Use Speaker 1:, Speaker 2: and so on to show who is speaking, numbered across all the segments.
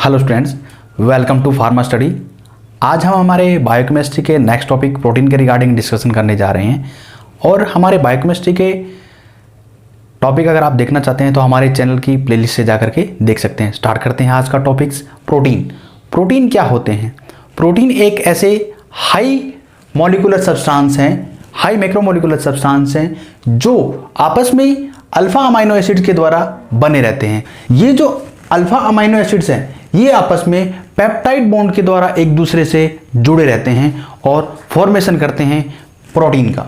Speaker 1: Hello students, welcome to pharma study. आज हम हमारे बायोकेमिस्ट्री के नेक्स्ट टॉपिक प्रोटीन के रिगार्डिंग डिस्कशन करने जा रहे हैं। और हमारे बायोकेमिस्ट्री के टॉपिक अगर आप देखना चाहते हैं तो हमारे चैनल की प्लेलिस्ट से जा करके देख सकते हैं। स्टार्ट करते हैं आज का टॉपिक्स। प्रोटीन क्या होते हैं? प्रोटीन एक ऐसे हाई मॉलिक्यूलर सब्सटेंस हैं, हाई मैक्रोमोलिकुलर सब्सटेंस हैं जो आपस में अल्फा अमीनो एसिड्स के द्वारा बने रहते हैं। ये जो अल्फा अमीनो एसिड्स हैं ये आपस में पेप्टाइड बॉन्ड के द्वारा एक दूसरे से जुड़े रहते हैं और फॉर्मेशन करते हैं प्रोटीन का।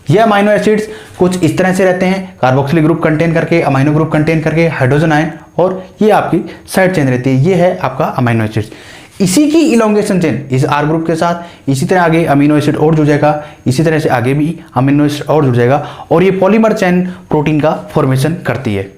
Speaker 1: ये अमीनो एसिड्स कुछ इस तरह से रहते हैं, कार्बोक्सिलिक ग्रुप कंटेन करके, अमीनो ग्रुप कंटेन करके, हाइड्रोजन आयन, और ये आपकी साइड चेन रहती है। ये है आपका अमीनो एसिड्स। इसी की इलोंगेशन चेन इस आर ग्रुप के साथ, इसी तरह आगे अमीनो एसिड और जुड़ जाएगा, इसी तरह से आगे भी अमीनो एसिड और जुड़ जाएगा और ये पॉलीमर चेन प्रोटीन का फॉर्मेशन करती है।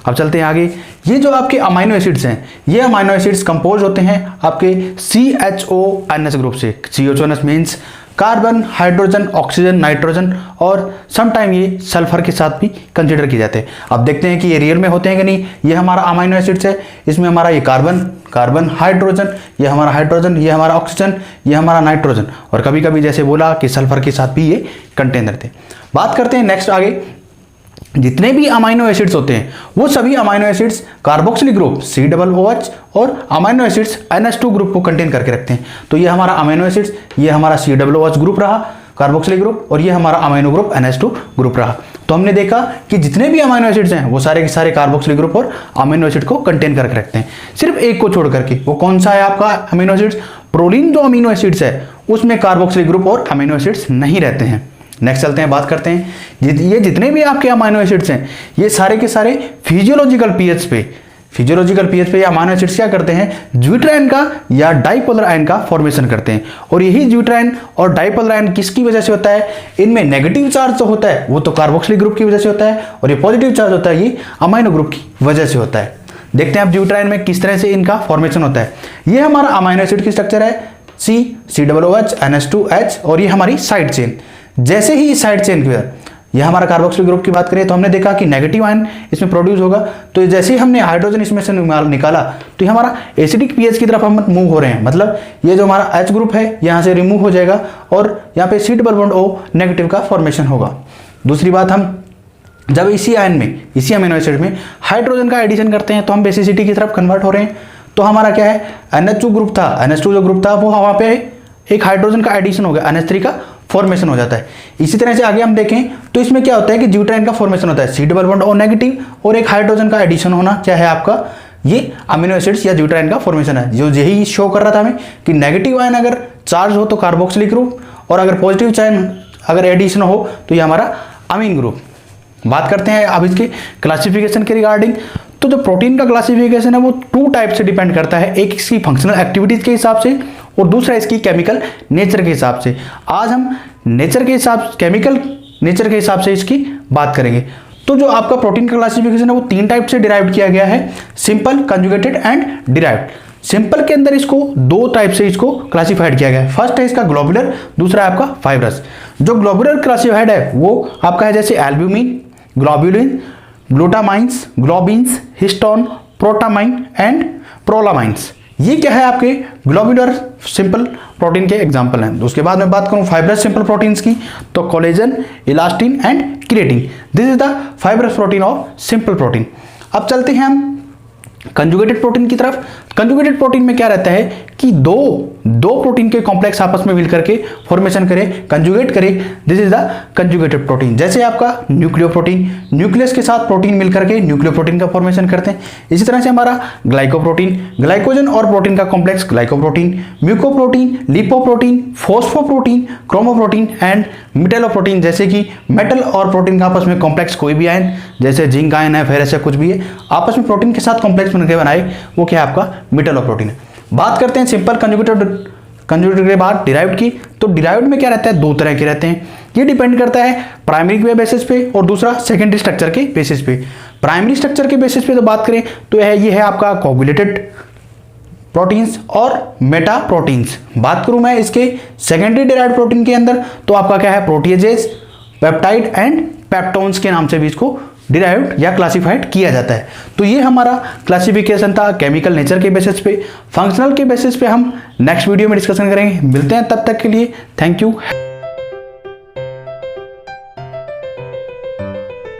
Speaker 1: अब चलते हैं आगे। ये जो आपके अमीनो एसिड्स हैं, ये अमीनो एसिड्स कंपोज होते हैं आपके CHONS ग्रुप से। CHONS means carbon, hydrogen, oxygen, nitrogen, और समटाइम ये सल्फर के साथ भी कंसिडर किए जाते हैं। अब देखते हैं कि ये रियल में होते हैं कि नहीं। ये हमारा अमीनो एसिड्स है, इसमें हमारा ये कार्बन, हाइड्रोजन, ये हमारा हाइड्रोजन, ये हमारा ऑक्सीजन, ये हमारा नाइट्रोजन, और कभी कभी जैसे बोला कि सल्फर के साथ भी ये कंटेन रहते हैं। बात करते हैं नेक्स्ट आगे। जितने भी अमीनो एसिड्स होते हैं वो सभी amino acids carboxylic group COOH और अमीनो एसिड्स NH2 ग्रुप को कंटेन करके रखते हैं। तो ये हमारा अमीनो एसिड्स, ये हमारा COOH ग्रुप रहा कार्बोक्सिलिक ग्रुप, और ये हमारा अमीनो ग्रुप NH2 ग्रुप रहा। तो हमने देखा कि जितने भी अमीनो एसिड्स हैं वो सारे के सारे कार्बोक्सिलिक ग्रुप और अमीनो एसिड को कंटेन करके रखते हैं, सिर्फ एक को छोड़ करके। वो कौन सा है आपका अमीनो एसिड्स? प्रोलीन जो अमीनो एसिड्स है उसमें कार्बोक्सिलिक ग्रुप और अमीनो एसिड्स नहीं रहते हैं। नेक्स्ट चलते हैं, बात करते हैं। ये जितने भी आपके अमीनो एसिड्स हैं ये सारे के सारे फिजियोलॉजिकल पीएच पे ये अमीनो एसिड्स क्या करते हैं? ज्यूट्राइन का या डाइपोलर आयन का फॉर्मेशन करते हैं। और यही ज्यूट्राइन और डाइपोलर आयन किसकी वजह से होता है? इनमें नेगेटिव चार्ज जो होता है वो तो कार्बोक्सिलिक ग्रुप की वजह से होता है, और ये पॉजिटिव चार्ज होता है ये अमीनो ग्रुप की वजह से होता है। देखते हैं आप ज्यूट्राइन में किस तरह से इनका फॉर्मेशन होता है। ये हमारा अमीनो एसिड की स्ट्रक्चर है, COOH NH2H, और ये हमारी साइड चेन। जैसे ही इस साइड चेन की यह हमारा कार्बोक्सिलिक ग्रुप की बात करें तो हमने देखा कि नेगेटिव आयन इसमें प्रोड्यूस होगा। तो जैसे ही हमने हाइड्रोजन इसमें से निकाला तो ये हमारा एसिडिक पीएच की तरफ हम मूव हो रहे हैं। मतलब ये जो हमारा H ग्रुप है यहाँ से रिमूव हो जाएगा और यहाँ पे C+O नेगेटिव का फॉर्मेशन होगा। दूसरी बात, हम जब इसी आयन में, इसी अमीनो एसिड में हाइड्रोजन का एडिशन करते हैं तो हम बेसिसिटी की तरफ कन्वर्ट हो रहे हैं। तो हमारा क्या है? NH2 ग्रुप था, NH2 जो ग्रुप था वो वहाँ पे एक हाइड्रोजन का एडिशन हो गया, NH3 का फॉर्मेशन हो जाता है। इसी तरह से आगे हम देखें तो इसमें क्या होता है कि ज्यूट्राइन का फॉर्मेशन होता है, C+O नेगेटिव, और एक हाइड्रोजन का एडिशन होना क्या है आपका? ये अमीनो एसिड्स या ज्यूट्राइन का फॉर्मेशन है। जो यही शो कर रहा था हमें कि नेगेटिव आयन अगर चार्ज हो तो कार्बोक्सिलिक ग्रुप, और अगर पॉजिटिव चायन अगर एडिशन हो तो ये हमारा अमीन ग्रुप। बात करते हैं अब इसके क्लासिफिकेशन के रिगार्डिंग। तो जो प्रोटीन का क्लासिफिकेशन है वो 2 टाइप से डिपेंड करता है, एक इसकी फंक्शनल एक्टिविटीज के हिसाब से और दूसरा इसकी केमिकल नेचर के हिसाब से। आज हम केमिकल नेचर के हिसाब से इसकी बात करेंगे। तो जो आपका प्रोटीन का क्लासिफिकेशन है वो 3 टाइप से डिराइव किया गया है, simple, conjugated and derived. Simple के अंदर इसको 2 टाइप से इसको क्लासिफाइड किया गया है। फर्स्ट है इसका ग्लोबुलर, दूसरा है आपका फाइब्रस। जो ग्लोबुलर क्लासिफाइड है वो आपका है जैसे albumin, globulin, glutamines, globins, histone, protamine and prolamines. ये क्या है? आपके ग्लोबुलर सिंपल प्रोटीन के एग्जांपल हैं। उसके बाद मैं बात करूं फाइब्रस सिंपल प्रोटीन्स की तो collagen, elastin and creatine, this is the fibrous protein of simple protein. अब चलते हैं हम कंजुगेटेड प्रोटीन की तरफ। कंजुगेटेड प्रोटीन में क्या रहता है कि दो प्रोटीन के कॉम्प्लेक्स आपस में मिल करके फॉर्मेशन करे, कंजुगेट करे, this is the conjugated protein. जैसे आपका न्यूक्लियो प्रोटीन, न्यूक्लियस के साथ प्रोटीन मिल करके न्यूक्लियो प्रोटीन का फॉर्मेशन करते हैं। इसी तरह से हमारा ग्लाइकोप्रोटीन, ग्लाइकोजन और प्रोटीन का complex glycoprotein, mucoprotein, lipoprotein, phosphoprotein, chromoprotein and metalloprotein. जैसे कि मेटल और प्रोटीन का आपस में कॉम्प्लेक्स कोई भी आयन, जैसे जिंक आयन है, फेरस है, कुछ भी है, आपस में प्रोटीन के साथ कॉम्प्लेक्स बनके बनाए वो क्या है? आपका मेटलोप्रोटीन है। बात करते हैं सिंपल कंजुगेटेड के बाद डिराइव्ड की। तो डिराइव्ड में क्या रहता है? 2 तरह के रहते हैं। ये डिपेंड करता है प्राइमरी के बेसिस पे और दूसरा सेकेंडरी स्ट्रक्चर के बेसिस पे। प्राइमरी स्ट्रक्चर के बेसिस पे तो बात करें तो ये है आपका कोगुलेटेड प्रोटीन्स और मेटा प्रोटीन्स। बात करूं मैं इसके सेकेंडरी डिराइव्ड प्रोटीन के अंदर तो आपका क्या है? प्रोटीएजेस, पेप्टाइड एंड पेप्टोन्स के नाम से भी इसको डिराइव्ड या क्लासिफाइड किया जाता है। तो ये हमारा क्लासिफिकेशन था केमिकल नेचर के बेसिस पे। फंक्शनल के बेसिस पे हम नेक्स्ट वीडियो में डिस्कशन करेंगे। मिलते हैं, तब तक के लिए थैंक यू।